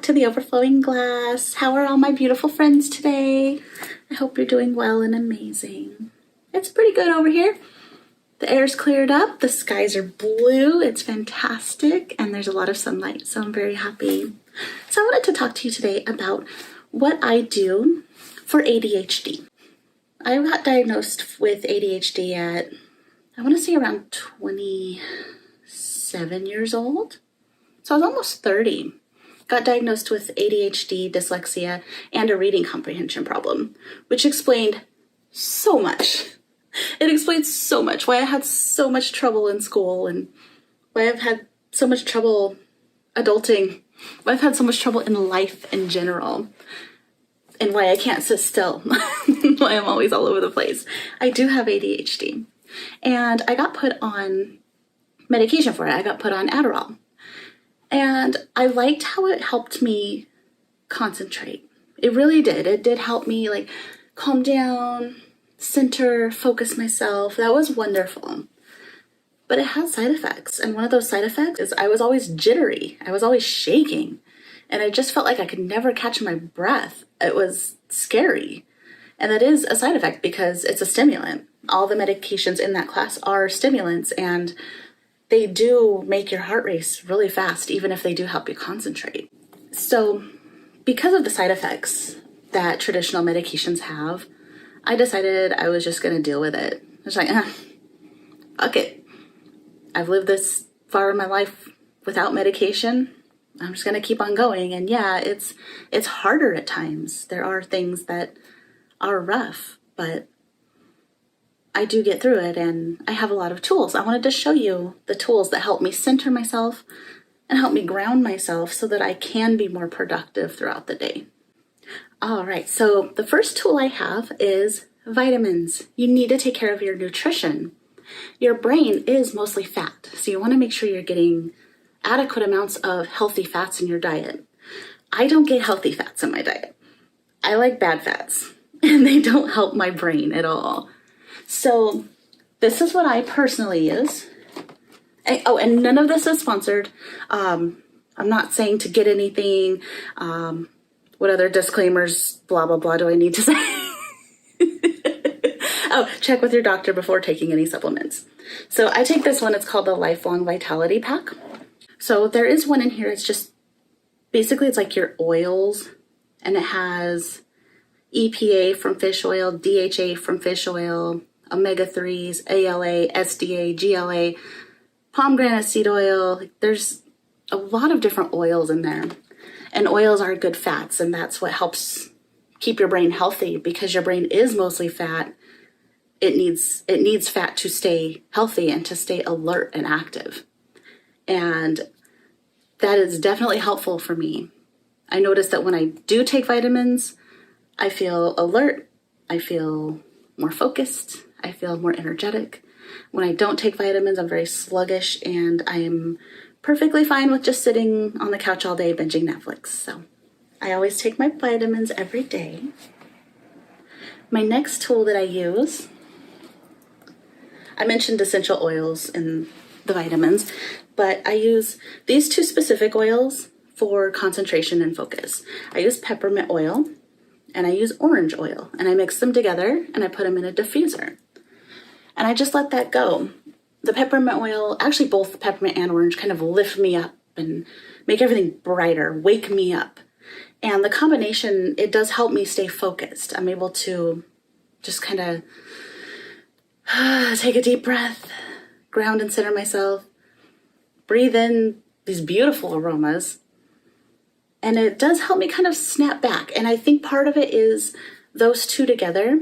back to the overflowing glass. How are all my beautiful friends today? I hope you're doing well and amazing. It's pretty good over here. The air's cleared up, the skies are blue, it's fantastic, and there's a lot of sunlight, so I'm very happy. So I wanted to talk to you today about what I do for ADHD. I got diagnosed with ADHD at, I want to say around 27 years old. So I was almost 30. Got diagnosed with ADHD, dyslexia, and a reading comprehension problem, which explained so much. It explains so much why I had so much trouble in school and why I've had so much trouble adulting, why I've had so much trouble in life in general, and why I can't sit still, why I'm always all over the place. I do have ADHD, and I got put on medication for it. I got put on Adderall, and I liked how it helped me concentrate. It really did. It did help me like calm down, center, focus myself. That was wonderful. But it had side effects. And one of those side effects is I was always jittery. I was always shaking. And I just felt like I could never catch my breath. It was scary. And that is a side effect because it's a stimulant. All the medications in that class are stimulants, and they do make your heart race really fast, even if they do help you concentrate. So because of the side effects that traditional medications have, I decided I was just going to deal with it. I was like, fuck it. I've lived this far in my life without medication. I'm just going to keep on going. And yeah, it's harder at times. There are things that are rough, but I do get through it, and I have a lot of tools. I wanted to show you the tools that help me center myself and help me ground myself so that I can be more productive throughout the day. All right, so the first tool I have is vitamins. You need to take care of your nutrition. Your brain is mostly fat, so you want to make sure you're getting adequate amounts of healthy fats in your diet. I don't get healthy fats in my diet. I like bad fats, and they don't help my brain at all. So this is what I personally use. And none of this is sponsored. I'm not saying to get anything. What other disclaimers, blah, blah, blah, do I need to say? Oh, check with your doctor before taking any supplements. So I take this one. It's called the Lifelong Vitality Pack. So there is one in here. It's just, basically it's like your oils, and it has EPA from fish oil, DHA from fish oil, omega-3s, ALA, SDA, GLA, pomegranate seed oil. There's a lot of different oils in there. And oils are good fats, and that's what helps keep your brain healthy, because your brain is mostly fat. It needs fat to stay healthy and to stay alert and active. And that is definitely helpful for me. I notice that when I do take vitamins, I feel alert, I feel more focused, I feel more energetic. When I don't take vitamins, I'm very sluggish, and I am perfectly fine with just sitting on the couch all day binging Netflix. So I always take my vitamins every day. My next tool that I use, I mentioned essential oils in the vitamins, but I use these two specific oils for concentration and focus. I use peppermint oil and I use orange oil, and I mix them together and I put them in a diffuser. And I just let that go. The peppermint oil, actually both peppermint and orange, kind of lift me up and make everything brighter, wake me up. And the combination, it does help me stay focused. I'm able to just kind of take a deep breath, ground and center myself, breathe in these beautiful aromas. And it does help me kind of snap back. And I think part of it is those two together.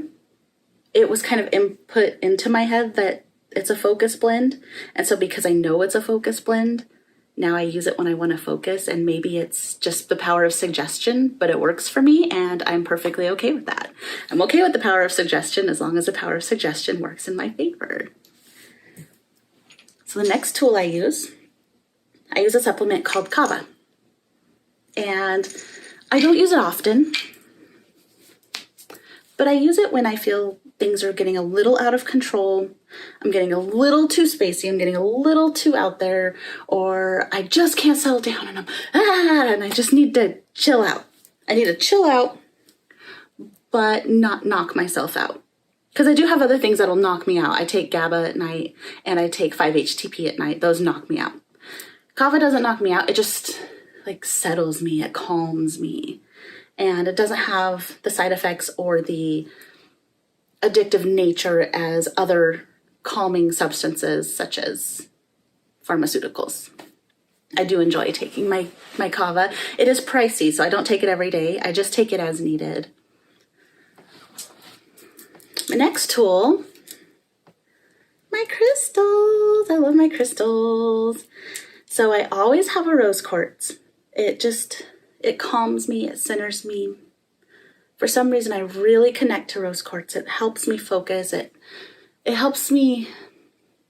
It was kind of input into my head that it's a focus blend. And so because I know it's a focus blend, now I use it when I want to focus, and maybe it's just the power of suggestion, but it works for me, and I'm perfectly okay with that. I'm okay with the power of suggestion as long as the power of suggestion works in my favor. So the next tool I use a supplement called Kava. And I don't use it often, but I use it when I feel things are getting a little out of control I'm getting a little too spacey, I'm getting a little too out there, or I just can't settle down and and I just need to chill out. I need to chill out, but not knock myself out. Because I do have other things that'll knock me out. I take GABA at night and I take 5-HTP at night. Those knock me out. Kava doesn't knock me out. It just like settles me. It calms me. And it doesn't have the side effects or the addictive nature as other calming substances such as pharmaceuticals. I do enjoy taking my kava. It is pricey, so I don't take it every day. I just take it as needed. My next tool, my crystals. I love my crystals. So I always have a rose quartz. It calms me, it centers me. For some reason, I really connect to rose quartz. It helps me focus. It helps me,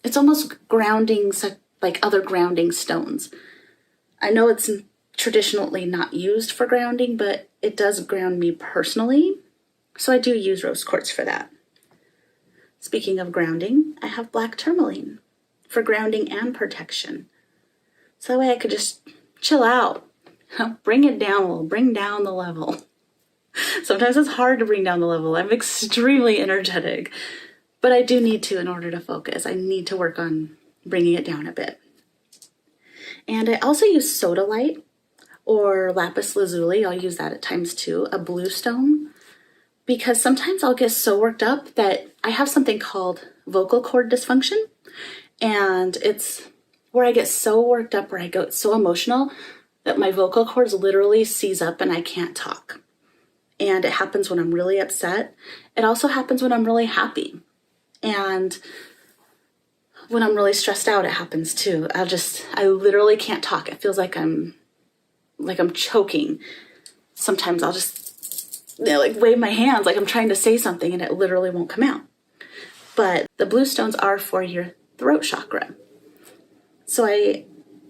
it's almost grounding, like other grounding stones. I know it's traditionally not used for grounding, but it does ground me personally. So I do use rose quartz for that. Speaking of grounding, I have black tourmaline for grounding and protection. So that way I could just chill out, bring it down a little, bring down the level. Sometimes it's hard to bring down the level. I'm extremely energetic, but I do need to in order to focus. I need to work on bringing it down a bit. And I also use sodalite or lapis lazuli. I'll use that at times too, a blue stone, because sometimes I'll get so worked up that I have something called vocal cord dysfunction. And it's where I get so worked up, where I go so emotional that my vocal cords literally seize up and I can't talk. And it happens when I'm really upset. It also happens when I'm really happy. And when I'm really stressed out, it happens too. I literally can't talk. It feels like I'm choking. Sometimes I'll just like wave my hands like I'm trying to say something and it literally won't come out. But the blue stones are for your throat chakra. So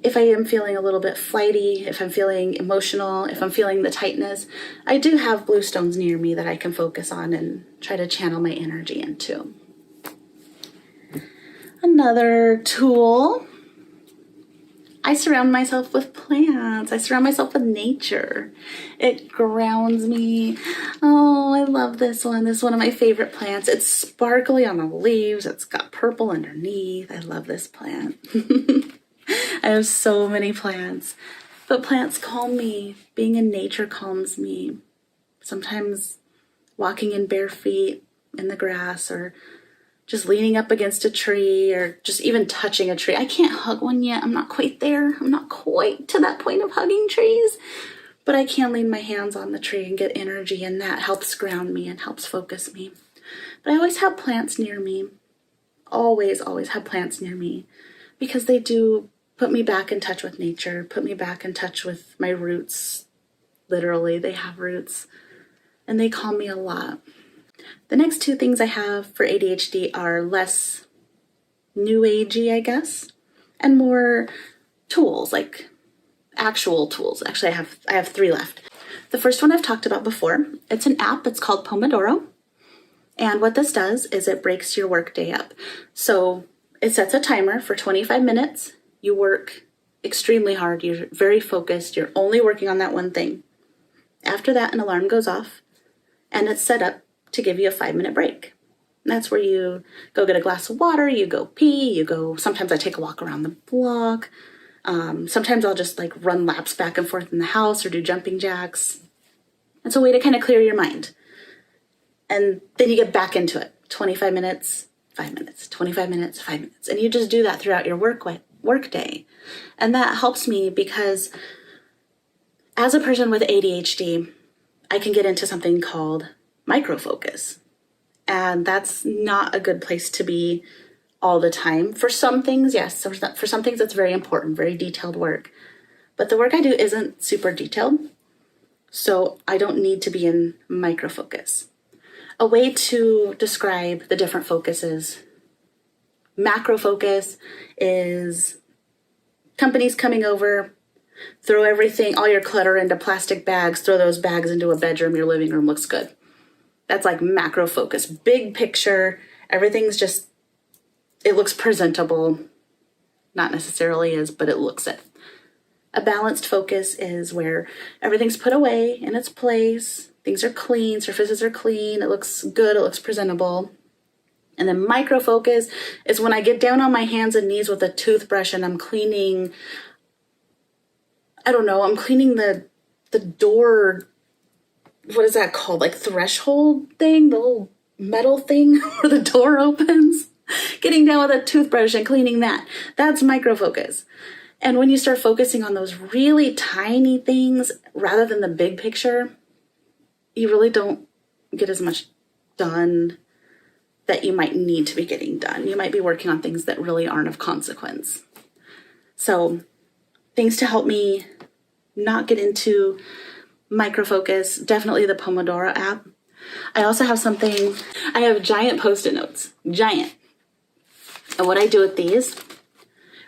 if I am feeling a little bit flighty, if I'm feeling emotional, if I'm feeling the tightness, I do have blue stones near me that I can focus on and try to channel my energy into. Another tool, I surround myself with plants. I surround myself with nature. It grounds me. Oh, I love this one. This is one of my favorite plants. It's sparkly on the leaves. It's got purple underneath. I love this plant. I have so many plants, but plants calm me. Being in nature calms me. Sometimes walking in bare feet in the grass, or just leaning up against a tree, or just even touching a tree. I can't hug one yet. I'm not quite there. I'm not quite to that point of hugging trees, but I can lean my hands on the tree and get energy, and that helps ground me and helps focus me. But I always have plants near me. Always have plants near me, because they do put me back in touch with nature, put me back in touch with my roots. Literally, they have roots, and they calm me a lot. The next two things I have for ADHD are less new agey, I guess, and more tools, like actual tools. Actually, I have three left. The first one I've talked about before. It's an app. It's called Pomodoro. And what this does is it breaks your workday up. So it sets a timer for 25 minutes. You work extremely hard. You're very focused. You're only working on that one thing. After that, an alarm goes off, and it's set up to give you a 5-minute break. And that's where you go get a glass of water, you go pee, sometimes I take a walk around the block. Sometimes I'll just like run laps back and forth in the house or do jumping jacks. It's a way to kind of clear your mind. And then you get back into it. 25 minutes, 5 minutes, 25 minutes, 5 minutes. And you just do that throughout your work day. And that helps me because as a person with ADHD, I can get into something called microfocus. And that's not a good place to be all the time. For some things, yes. For some things, it's very important, very detailed work. But the work I do isn't super detailed, so I don't need to be in microfocus. A way to describe the different focuses: macro focus is companies coming over, throw everything, all your clutter into plastic bags, throw those bags into a bedroom, your living room looks good. That's like macro focus, big picture, everything's just it looks presentable. Not necessarily is, but it looks it. A balanced focus is where everything's put away in its place. Things are clean, surfaces are clean, it looks good, it looks presentable. And then micro focus is when I get down on my hands and knees with a toothbrush and I'm cleaning, I don't know, I'm cleaning the door, what is that called? Like threshold thing, the little metal thing where the door opens. Getting down with a toothbrush and cleaning that. That's micro focus. And when you start focusing on those really tiny things rather than the big picture, you really don't get as much done that you might need to be getting done. You might be working on things that really aren't of consequence. So things to help me not get into micro focus, definitely the Pomodoro app. I also have I have giant Post-it notes, giant. And what I do with these,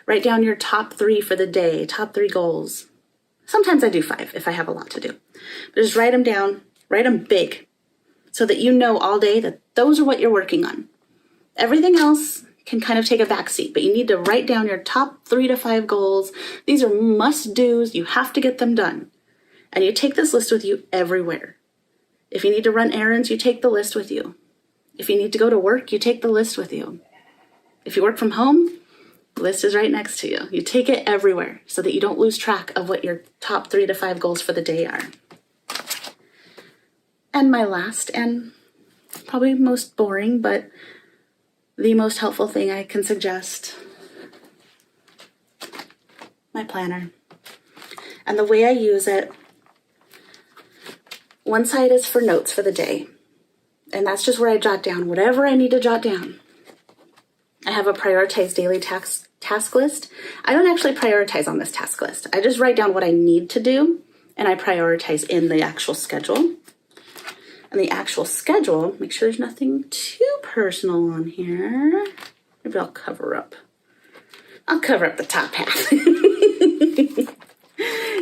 write down your top 3 for the day, top 3 goals. Sometimes I do 5 if I have a lot to do. But just write them down, write them big, so that you know all day that those are what you're working on. Everything else can kind of take a back seat, but you need to write down your top 3 to 5 goals. These are must-dos. You have to get them done. And you take this list with you everywhere. If you need to run errands, you take the list with you. If you need to go to work, you take the list with you. If you work from home, the list is right next to you. You take it everywhere so that you don't lose track of what your top 3 to 5 goals for the day are. And my last and probably most boring, but the most helpful thing I can suggest, my planner. And the way I use it, one side is for notes for the day. And that's just where I jot down whatever I need to jot down. I have a prioritized daily task list. I don't actually prioritize on this task list. I just write down what I need to do, and I prioritize in the actual schedule. And the actual schedule, make sure there's nothing too personal on here. Maybe I'll cover up the top half.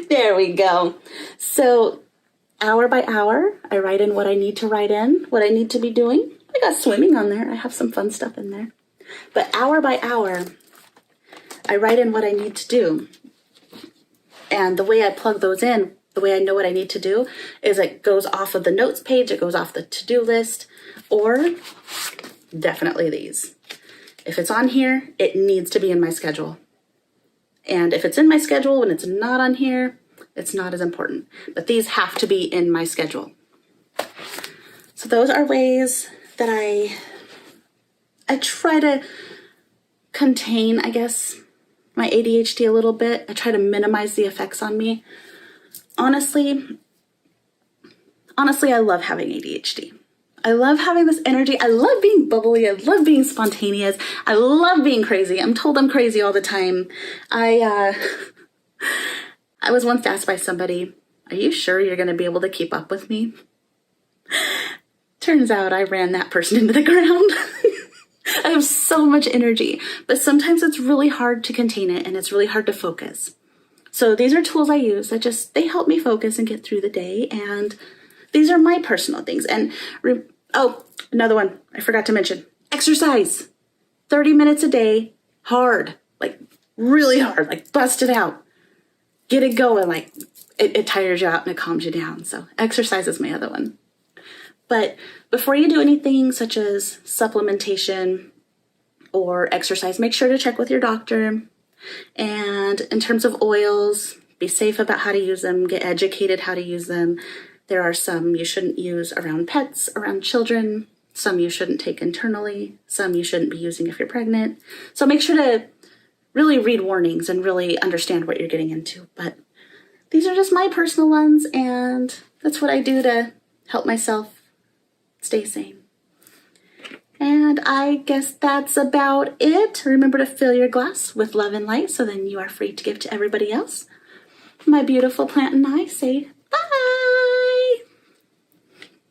There we go. So hour by hour, I write in what I need to write in, what I need to be doing. I got swimming on there. I have some fun stuff in there. But hour by hour, I write in what I need to do. And the way I plug those in, the way I know what I need to do, is it goes off of the notes page, it goes off the to-do list, or definitely these. If it's on here, it needs to be in my schedule. And if it's in my schedule when it's not on here, it's not as important. But these have to be in my schedule. So those are ways that I try to contain, I guess, my ADHD a little bit. I try to minimize the effects on me. Honestly, I love having ADHD. I love having this energy. I love being bubbly. I love being spontaneous. I love being crazy. I'm told I'm crazy all the time. I was once asked by somebody, "Are you sure you're going to be able to keep up with me?" Turns out I ran that person into the ground. I have so much energy, but sometimes it's really hard to contain it and it's really hard to focus. So these are tools I use that they help me focus and get through the day. And these are my personal things. And another one I forgot to mention, exercise. 30 minutes a day, hard, like really hard, like bust it out. Get it going, like it tires you out and it calms you down. So exercise is my other one. But before you do anything such as supplementation or exercise, make sure to check with your doctor. And in terms of oils, be safe about how to use them, get educated how to use them. There are some you shouldn't use around pets, around children, some you shouldn't take internally, some you shouldn't be using if you're pregnant. So make sure to really read warnings and really understand what you're getting into. But these are just my personal ones, and that's what I do to help myself stay sane. And I guess that's about it. Remember to fill your glass with love and light so then you are free to give to everybody else. My beautiful plant and I say bye.